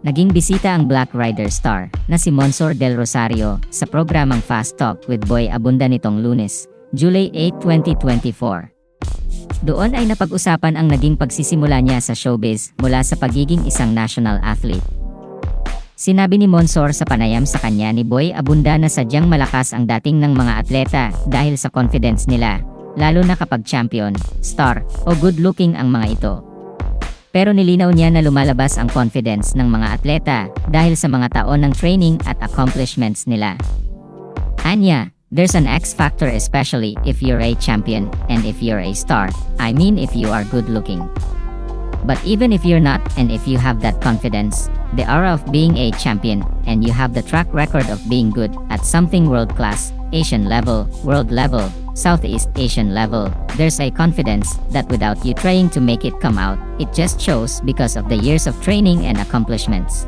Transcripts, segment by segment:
Naging bisita ang Black Rider star na si Monsor Del Rosario sa programang Fast Talk with Boy Abunda nitong Lunes, July 8, 2024. Doon ay napag-usapan ang naging pagsisimula niya sa showbiz mula sa pagiging isang national athlete. Sinabi ni Monsor sa panayam sa kanya ni Boy Abunda na sadyang malakas ang dating ng mga atleta dahil sa confidence nila, lalo na kapag champion, star, o good-looking ang mga ito. Pero nilinaw niya na lumalabas ang confidence ng mga atleta dahil sa mga taon ng training at accomplishments nila. Anya, there's an X factor especially if you're a champion and if you're a star, I mean if you are good-looking. But even if you're not and if you have that confidence, the aura of being a champion, and you have the track record of being good at something world-class, Asian level, world level, Southeast Asian level, there's a confidence that without you trying to make it come out, it just shows because of the years of training and accomplishments.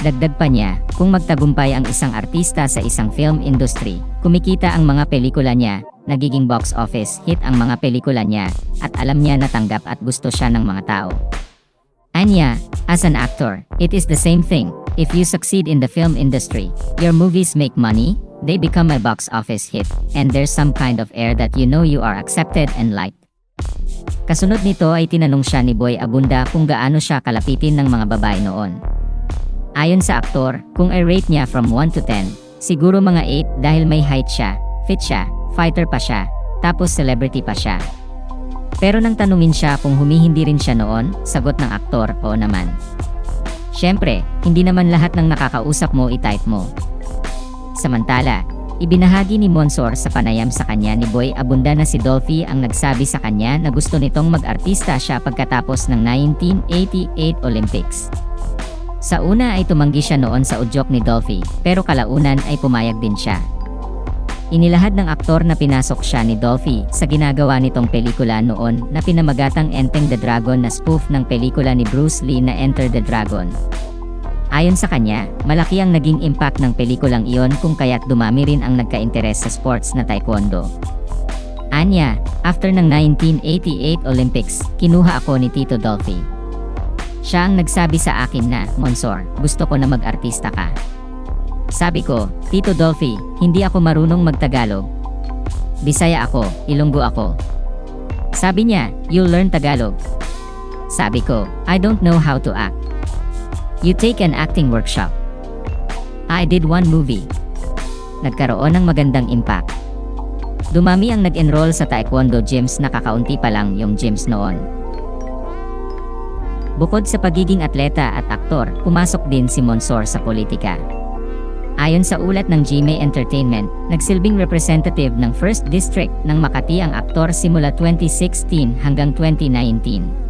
Dagdag pa niya, kung magtagumpay ang isang artista sa isang film industry, kumikita ang mga pelikula niya, nagiging box office hit ang mga pelikula niya, at alam niya na tanggap at gusto siya ng mga tao. Anya, as an actor, it is the same thing. If you succeed in the film industry, your movies make money, they become a box office hit, and there's some kind of air that you know you are accepted and liked. Kasunod nito ay tinanong siya ni Boy Abunda kung gaano siya kalapitin ng mga babae noon. Ayon sa aktor, kung i-rate niya from 1 to 10, siguro mga 8 dahil may height siya, fit siya, fighter pa siya, tapos celebrity pa siya. Pero nang tanungin siya kung humihindi rin siya noon, sagot ng aktor, oo naman. Siyempre, hindi naman lahat ng nakakausap mo i-type mo. Samantala, ibinahagi ni Monsor sa panayam sa kanya ni Boy Abunda na si Dolphy ang nagsabi sa kanya na gusto nitong mag-artista siya pagkatapos ng 1988 Olympics. Sa una ay tumanggi siya noon sa udyok ni Dolphy, pero kalaunan ay pumayag din siya. Inilahad ng aktor na pinasok siya ni Dolphy sa ginagawa nitong pelikula noon na pinamagatang Enteng the Dragon na spoof ng pelikula ni Bruce Lee na Enter the Dragon. Ayon sa kanya, malaki ang naging impact ng pelikulang iyon kung kaya't dumami rin ang nagka-interes sa sports na taekwondo. Anya, after ng 1988 Olympics, kinuha ako ni Tito Dolphy. Siya ang nagsabi sa akin na, Monsor, gusto ko na mag-artista ka. Sabi ko, Tito Dolphy, hindi ako marunong mag-Tagalog. Bisaya ako, Ilonggo ako. Sabi niya, you'll learn Tagalog. Sabi ko, I don't know how to act. You take an acting workshop. I did one movie. Nagkaroon ng magandang impact. Dumami ang nag-enroll sa taekwondo gyms na kakaunti pa lang yung gyms noon. Bukod sa pagiging atleta at aktor, pumasok din si Monsor sa politika. Ayon sa ulat ng GMA Entertainment, nagsilbing representative ng 1st District ng Makati ang aktor simula 2016 hanggang 2019.